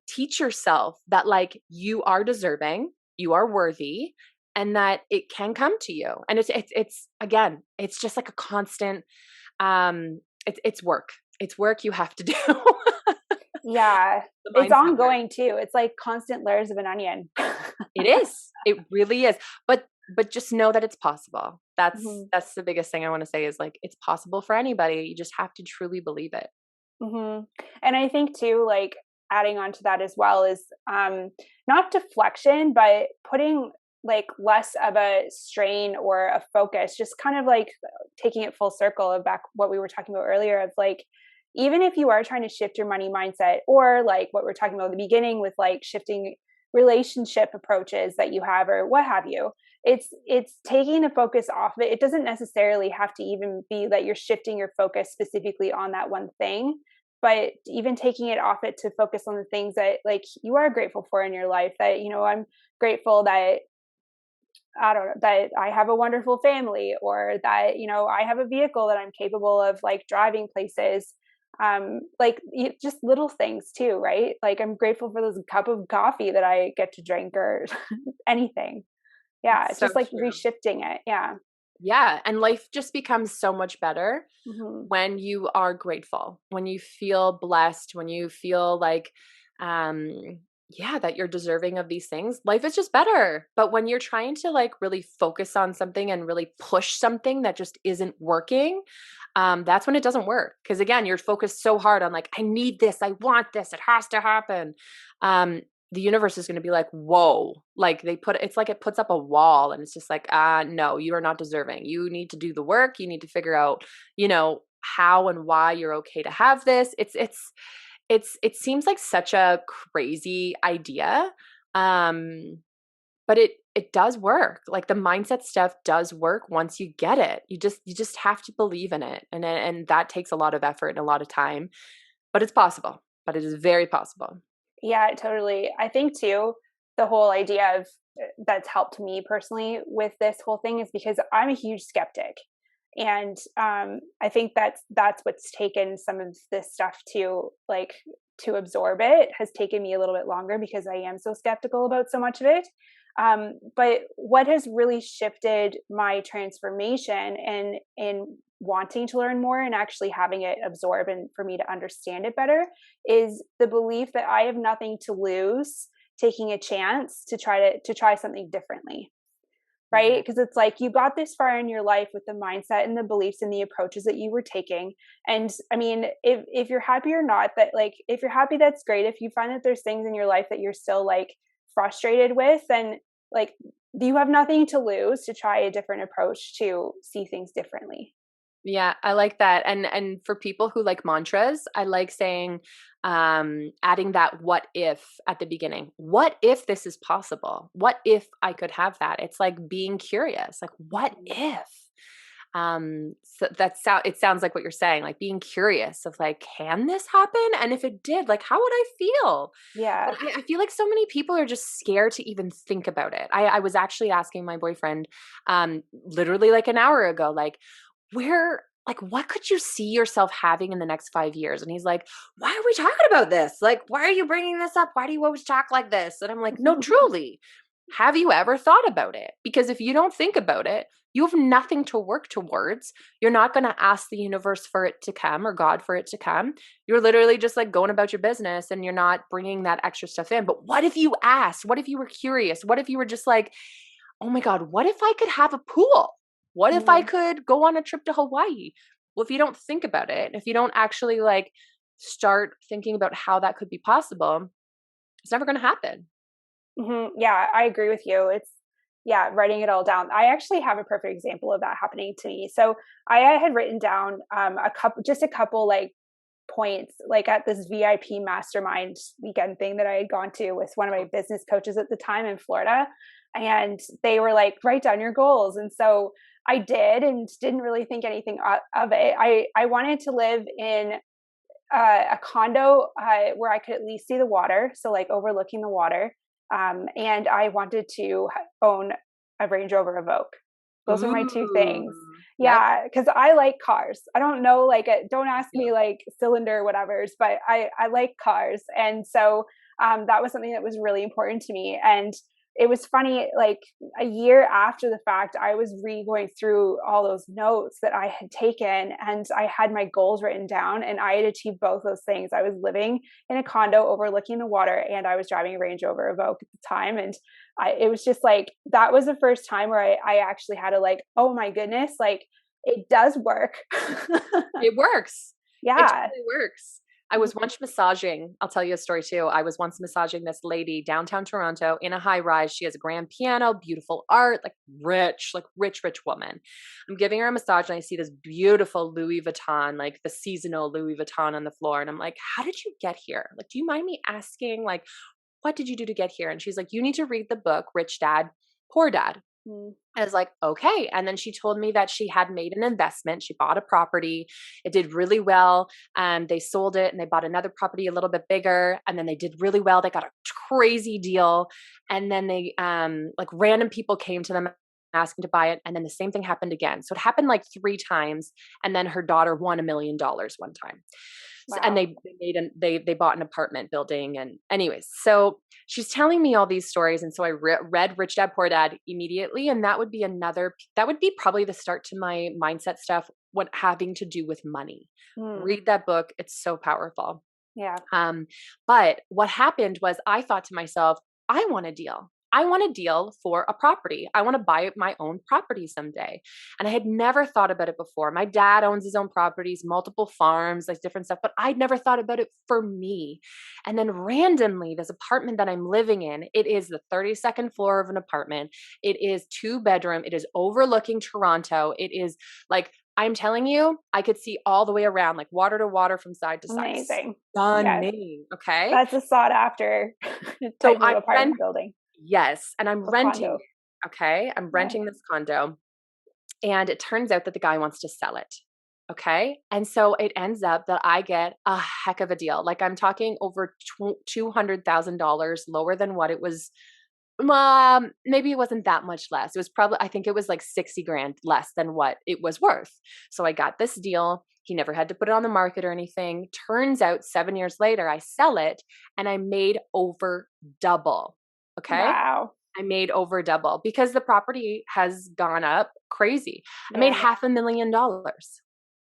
teach yourself that like you are deserving, you are worthy, and that it can come to you. And it's again, it's just like a constant, it's work. It's work you have to do. Yeah, The it's mindset work. ongoing too. It's like constant layers of an onion. It is. It really is. But just know that it's possible. Mm-hmm. That's the biggest thing I want to say is like it's possible for anybody. You just have to truly believe it. Mm-hmm. And I think too, like adding on to that as well is not deflection, but putting like less of a strain or a focus, just kind of like taking it full circle of back what we were talking about earlier of like, even if you are trying to shift your money mindset, or like what we're talking about at the beginning with like shifting relationship approaches that you have or what have you, it's taking the focus off of it. It doesn't necessarily have to even be that you're shifting your focus specifically on that one thing, but even taking it off it to focus on the things that like you are grateful for in your life. That, I'm grateful that I don't know, that I have a wonderful family, or that, I have a vehicle that I'm capable of like driving places. Like just little things too, right? Like I'm grateful for this cup of coffee that I get to drink, or anything. Yeah. It's It's so just like true. reshifting it. Yeah. Yeah. And life just becomes so much better Mm-hmm. when you are grateful, when you feel blessed, when you feel like, um, yeah, that you're deserving of these things. Life is just better. But when you're trying to like really focus on something and really push something that just isn't working, that's when it doesn't work. Because again, you're focused so hard on like, I need this, I want this, it has to happen. The universe is going to be like, whoa, like it's like it puts up a wall, and it's just like, no, you are not deserving. You need to do the work. You need to figure out, how and why you're okay to have this. It seems like such a crazy idea. But it does work. Like the mindset stuff does work once you get it. You just have to believe in it. And that takes a lot of effort and a lot of time, but it's possible. But it is very possible. Yeah, totally. I think too, the whole idea of that's helped me personally with this whole thing is because I'm a huge skeptic. And I think that's what's taken some of this stuff to like to absorb it has taken me a little bit longer because I am so skeptical about so much of it. But what has really shifted my transformation and in wanting to learn more and actually having it absorb and for me to understand it better is the belief that I have nothing to lose taking a chance to try something differently, Mhm. right? Because it's like you got this far in your life with the mindset and the beliefs and the approaches that you were taking. And I mean, if you're happy or not, that like if you're happy, that's great. If you find that there's things in your life that you're still like frustrated with, then like you have nothing to lose to try a different approach to see things differently. Yeah, I like that. And for people who like mantras, I like saying adding that what if at the beginning. What if this is possible? What if I could have that? It's like being curious. Like what if? So it sounds like what you're saying, like being curious of like, can this happen? And if it did, like how would I feel? But Yeah. I feel like so many people are just scared to even think about it. I was actually asking my boyfriend literally like an hour ago, like, where like what could you see yourself having in the next 5 years? And he's like, why are we talking about this? Like, why are you bringing this up? Why do you always talk like this? And I'm like, no, truly, have you ever thought about it? Because if you don't think about it, you have nothing to work towards. You're not going to ask the universe for it to come or God for it to come. You're literally just like going about your business and you're not bringing that extra stuff in. But what if you asked? What if you were curious? What if you were just like, oh my God, what if I could have a pool? What if I Mhm. could go on a trip to Hawaii? Well, if you don't think about it, if you don't actually like start thinking about how that could be possible, it's never going to happen. Yeah, I agree with you. It's yeah, writing it all down. I actually have a perfect example of that happening to me. So I had written down just a couple like points, like at this VIP mastermind weekend thing that I had gone to with one of my business coaches at the time in Florida, and they were like, write down your goals, and so I did, and didn't really think anything of it. I wanted to live in a condo where I could at least see the water, so like overlooking the water. And I wanted to own a Range Rover Evoque. Those are my two things. Ooh. Yep. Yeah, because I like cars. I don't know, like, don't ask me like cylinder whatever's, but I like cars, and so that was something that was really important to me. And it was funny, like a year after the fact, I was going through all those notes that I had taken, and I had my goals written down, and I had achieved both those things. I was living in a condo overlooking the water, and I was driving a Range Rover Evoque at the time. And it was just like, that was the first time where I actually had to like, oh my goodness, like it does work. It works. It Yeah. totally works. I was once massaging, I'll tell you a story too. I was once massaging this lady downtown Toronto in a high rise. She has a grand piano, beautiful art, like rich woman. I'm giving her a massage and I see this beautiful Louis Vuitton, like the seasonal Louis Vuitton on the floor. And I'm like, how did you get here? Like, do you mind me asking, like, what did you do to get here? And she's like, you need to read the book, Rich Dad, Poor Dad. Mm, I was like, okay. And then she told me that she had made an investment. She bought a property. It did really well. They sold it and they bought another property a little bit bigger. And then they did really well. They got a crazy deal. And then they, like random people came to them asking to buy it. And then the same thing happened again. So it happened like 3 times. And then her daughter won $1 million one time. So, and wow. they bought an apartment building. And anyways, so she's telling me all these stories. And so I read Rich Dad Poor Dad immediately. And that would be probably the start to my mindset stuff when having to do with money. Mm, Read that book. It's so powerful. yeah. Um, but what happened was I thought to myself, I want a deal. I want a deal for a property. I want to buy my own property someday. And I had never thought about it before. My dad owns his own properties, multiple farms, like different stuff, but I'd never thought about it for me. And then randomly, this apartment that I'm living in, it is the 32nd floor of an apartment. It is 2 bedroom. It is overlooking Toronto. It is like, I'm telling you, I could see all the way around, like water to water from side to side. Amazing. Yes. Stunning. Okay. That's a sought after So type of I'm apartment building yes, and I'm or renting condo. it. Okay. I'm Yeah. renting this condo, and it turns out that the guy wants to sell it. Okay. And so it ends up that I get a heck of a deal. Like I'm talking over $200,000 lower than what it was. Maybe it wasn't that much less. It was probably, I think it was like 60 grand less than what it was worth. So I got this deal. He never had to put it on the market or anything. Turns out 7 years later, I sell it and I made over double. Okay. Wow. I made over double because the property has gone up crazy. I made Yeah. $500,000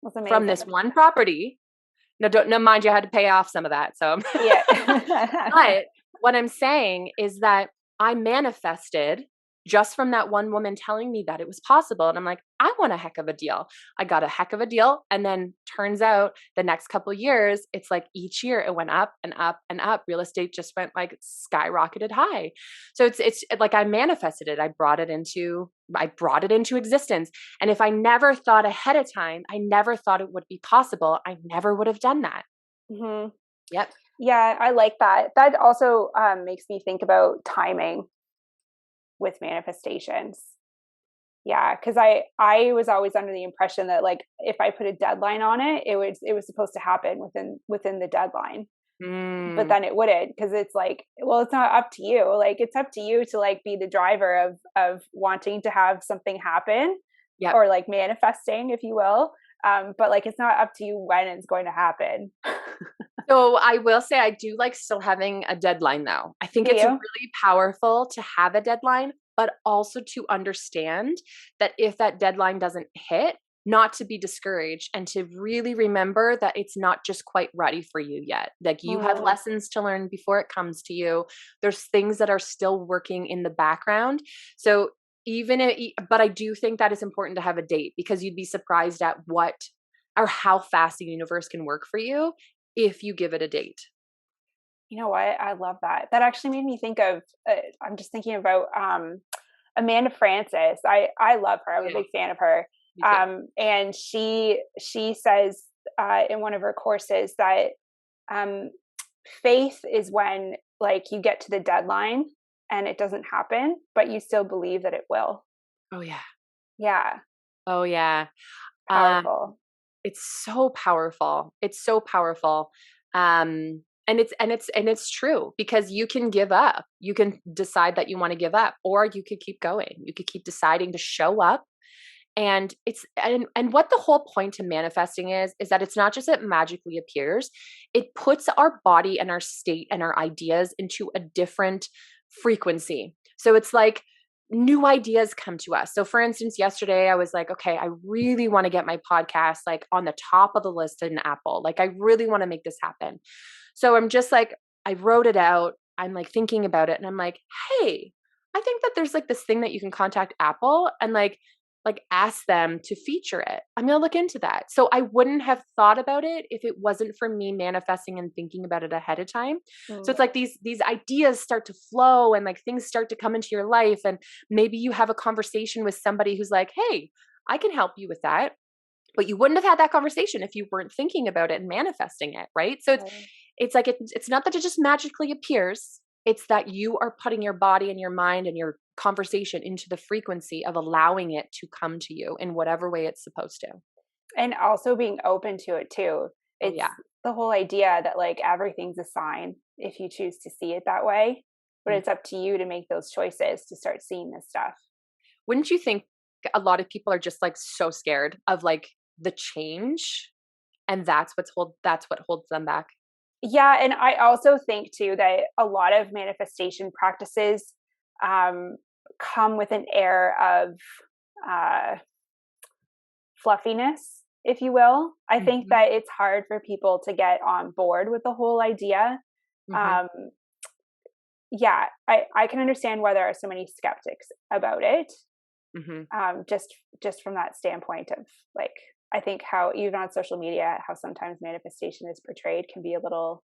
That's from this amazing. one property. No, don't, no, mind you, I had to pay off some of that. So, Yeah. but what I'm saying is that I manifested just from that one woman telling me that it was possible. And I'm like, I want a heck of a deal. I got a heck of a deal. And then turns out the next couple of years, it's like each year it went up and up and up. Real estate just went like skyrocketed high. So it's like I manifested it. I brought it into existence. And if I never thought ahead of time, I never thought it would be possible, I never would have done that. Hmm. Yep. Yeah, I like that. That also makes me think about timing with manifestations. Yeah, because I was always under the impression that like if I put a deadline on it, it was supposed to happen within the deadline. But Mm, then it wouldn't, because it's like, well, it's not up to you. Like it's up to you to like be the driver of wanting to have something happen, yep. or like manifesting, if you will. But like it's not up to you when it's going to happen. So I will say I do like still having a deadline though. I think Do it's you? really powerful to have a deadline, but also to understand that if that deadline doesn't hit, not to be discouraged and to really remember that it's not just quite ready for you yet. Like you have Mm, lessons to learn before it comes to you. There's things that are still working in the background. So but I do think that it's important to have a date, because you'd be surprised at what or how fast the universe can work for you if you give it a date. you know what? I love that. That actually made me think of. I'm just thinking about Amanda Francis. I love her. Oh I'm a yeah, big fan of her. me too. And she says in one of her courses that um, faith is when like you get to the deadline and it doesn't happen, but you still believe that it will. Oh yeah. Yeah, Oh yeah. Um, powerful. it's so powerful. It's so powerful. And it's true, because you can give up. You can decide that you want to give up, or you could keep going. You could keep deciding to show up. And what the whole point to manifesting is that it's not just that it magically appears. It puts our body and our state and our ideas into a different frequency. So it's like new ideas come to us. So for instance, yesterday I was like, okay, I really want to get my podcast like on the top of the list in Apple. Like I really want to make this happen. So I'm just like, I wrote it out. I'm like thinking about it and I'm like, hey, I think that there's like this thing that you can contact Apple and like ask them to feature it. I'm going to look into that. So I wouldn't have thought about it if it wasn't for me manifesting and thinking about it ahead of time. So Mm. it's like these ideas start to flow and like things start to come into your life, and maybe you have a conversation with somebody who's like, "Hey, I can help you with that." But you wouldn't have had that conversation if you weren't thinking about it and manifesting it, right? So Right. it's like it's not that it just magically appears. It's that you are putting your body and your mind and your conversation into the frequency of allowing it to come to you in whatever way it's supposed to. And also being open to it too. Oh It's yeah. the whole idea that like everything's a sign if you choose to see it that way, but Mm. it's up to you to make those choices to start seeing this stuff. Wouldn't you think a lot of people are just like so scared of like the change, and that's what holds them back? Yeah, and I also think too that a lot of manifestation practices um, come with an air of uh, fluffiness, if you will. I think Mhm. that it's hard for people to get on board with the whole idea. Mhm. Um, yeah, I can understand why there are so many skeptics about it. Mhm. Just from that standpoint of like, I think how even on social media, how sometimes manifestation is portrayed can be a little.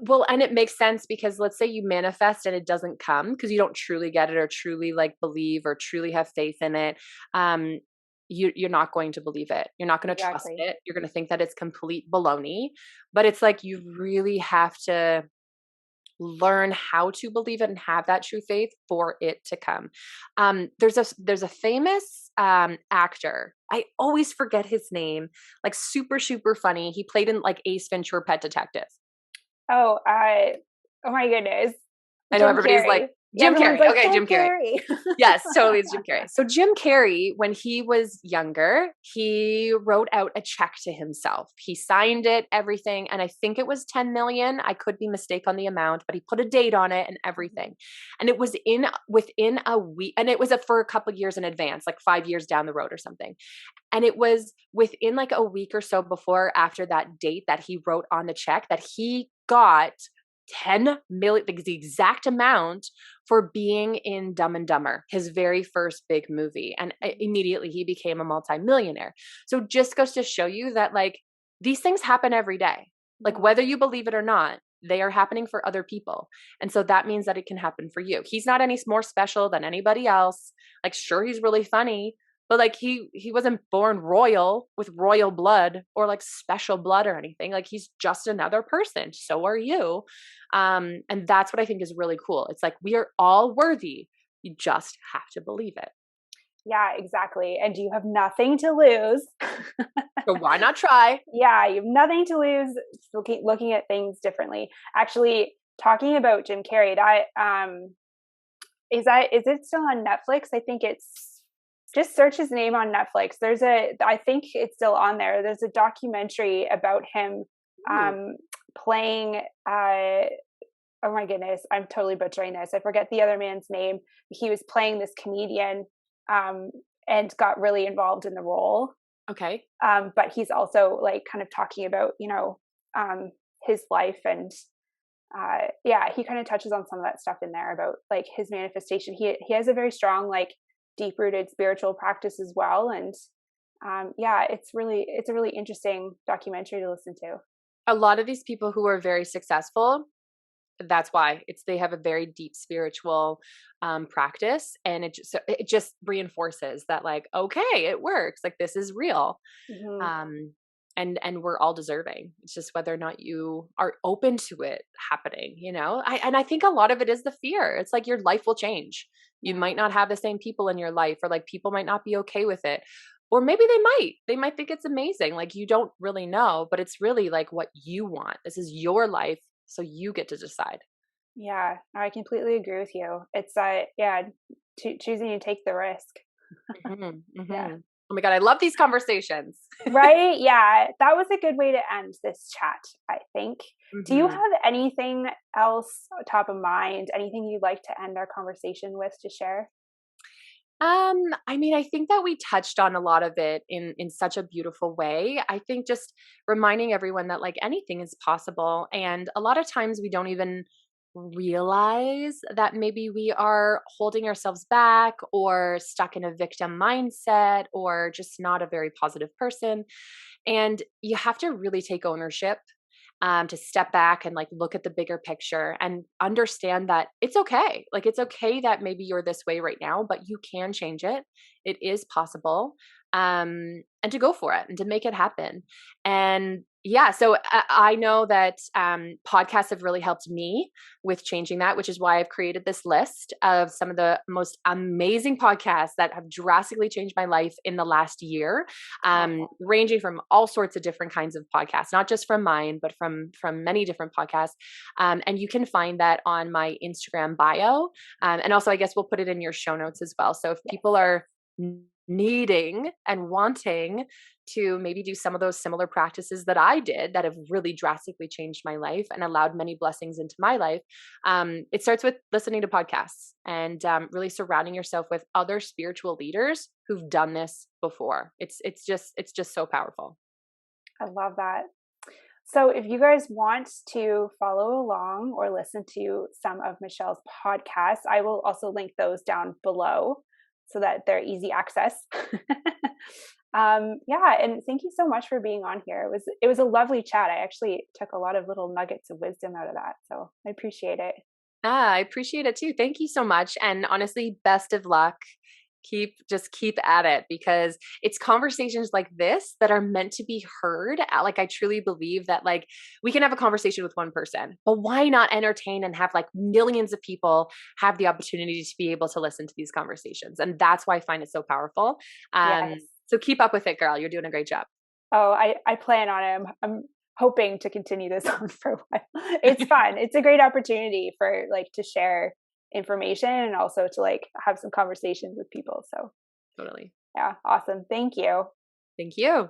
Well, and it makes sense because let's say you manifest and it doesn't come because you don't truly get it or truly like believe or truly have faith in it. Um, you're not going to believe it. You're not going to trust Exactly. it. You're going to think that it's complete baloney. But it's like you really have to learn how to believe it and have that true faith for it to come. There's a famous actor. I always forget his name. Like super super funny. He played in like Ace Ventura: Pet Detective. Oh, oh my goodness. I know Jim everybody's like, Carrey. Yeah, Jim everyone's Carrey. like, Okay, Jim Jim Carrey. Carrey. Yes, totally. It's Jim Carrey. So Jim Carrey, when he was younger, he wrote out a check to himself. He signed it, everything, and I think it was 10 million. I could be mistaken on the amount, but he put a date on it and everything. And it was within a week, and it was for a couple of years in advance, like 5 years down the road or something. And it was within like a week or so before after that date that he wrote on the check that he got 10 million, the exact amount, for being in Dumb and Dumber, his very first big movie. And immediately he became a multimillionaire. So just goes to show you that like these things happen every day. Like whether you believe it or not, they are happening for other people. And so that means that it can happen for you. He's not any more special than anybody else. Like sure, he's really funny, but like he wasn't born royal with royal blood or like special blood or anything. Like he's just another person. So are you. And that's what I think is really cool. It's like we are all worthy. You just have to believe it. Yeah, exactly. And you have nothing to lose. So why not try? Yeah, you have nothing to lose looking at things differently. Actually, talking about Jim Carrey, is it still on Netflix? I think it's just search his name on Netflix. I think it's still on there. There's a documentary about him playing oh my goodness, I'm totally butchering this. I forget the other man's name. He was playing this comedian and got really involved in the role. Okay. But he's also like kind of talking about, his life and yeah, he kind of touches on some of that stuff in there about like his manifestation. He has a very strong, like deep-rooted spiritual practice as well. And yeah, it's a really interesting documentary to listen to. A lot of these people who are very successful, that's why they have a very deep spiritual practice, and it just reinforces that like, okay, it works, like this is real. Mm-hmm. And we're all deserving. It's just whether or not you are open to it happening, I think a lot of it is the fear. It's like your life will change. You might not have the same people in your life, or like people might not be okay with it, or maybe they might think it's amazing. Like you don't really know, but it's really like what you want. This is your life, so you get to decide. Yeah, I completely agree with you. It's choosing to take the risk. Mm-hmm, Yeah. mm-hmm. Oh my God, I love these conversations. Right? Yeah, that was a good way to end this chat, I think. Do you Mm-hmm. have anything else top of mind? Anything you'd like to end our conversation with to share? I mean, I think that we touched on a lot of it in such a beautiful way. I think just reminding everyone that like anything is possible, and a lot of times we don't even realize that maybe we are holding ourselves back or stuck in a victim mindset or just not a very positive person. And you have to really take ownership, to step back and like look at the bigger picture and understand that it's okay. Like it's okay that maybe you're this way right now, but you can change it. It is possible. And to go for it and to make it happen. And yeah, so I know that podcasts have really helped me with changing that, which is why I've created this list of some of the most amazing podcasts that have drastically changed my life in the last year, ranging from all sorts of different kinds of podcasts, not just from mine, but from many different podcasts. And you can find that on my Instagram bio. And also, I guess we'll put it in your show notes as well. So if people are needing and wanting to maybe do some of those similar practices that I did that have really drastically changed my life and allowed many blessings into my life, it starts with listening to podcasts and really surrounding yourself with other spiritual leaders who've done this before. It's just so powerful. I love that. So if you guys want to follow along or listen to some of Michelle's podcasts, I will also link those down below so that they're easy access. Yeah, and thank you so much for being on here. It was a lovely chat. I actually took a lot of little nuggets of wisdom out of that, so I appreciate it. I appreciate it too. Thank you so much. And honestly, best of luck Just keep at it, because it's conversations like this that are meant to be heard. Like, I truly believe that, like, we can have a conversation with one person, but why not entertain and have like millions of people have the opportunity to be able to listen to these conversations? And that's why I find it so powerful. Yes. So keep up with it, girl. You're doing a great job. Oh, I plan on it. I'm hoping to continue this on for a while. It's fun. It's a great opportunity for like to share information and also to like have some conversations with people. So Totally. yeah, awesome. Thank you. Thank you.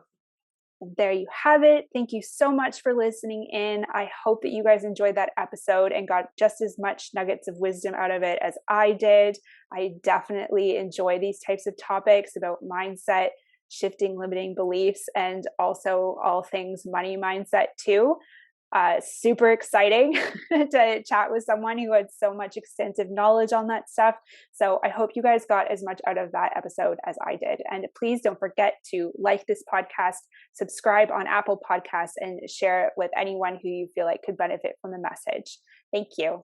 And there you have it. Thank you so much for listening in. I hope that you guys enjoyed that episode and got just as much nuggets of wisdom out of it as I did. I definitely enjoy these types of topics about mindset, shifting limiting beliefs, and also all things money mindset too. Super exciting to chat with someone who had so much extensive knowledge on that stuff. So I hope you guys got as much out of that episode as I did. And please don't forget to like this podcast, subscribe on Apple Podcasts, and share it with anyone who you feel like could benefit from the message. Thank you.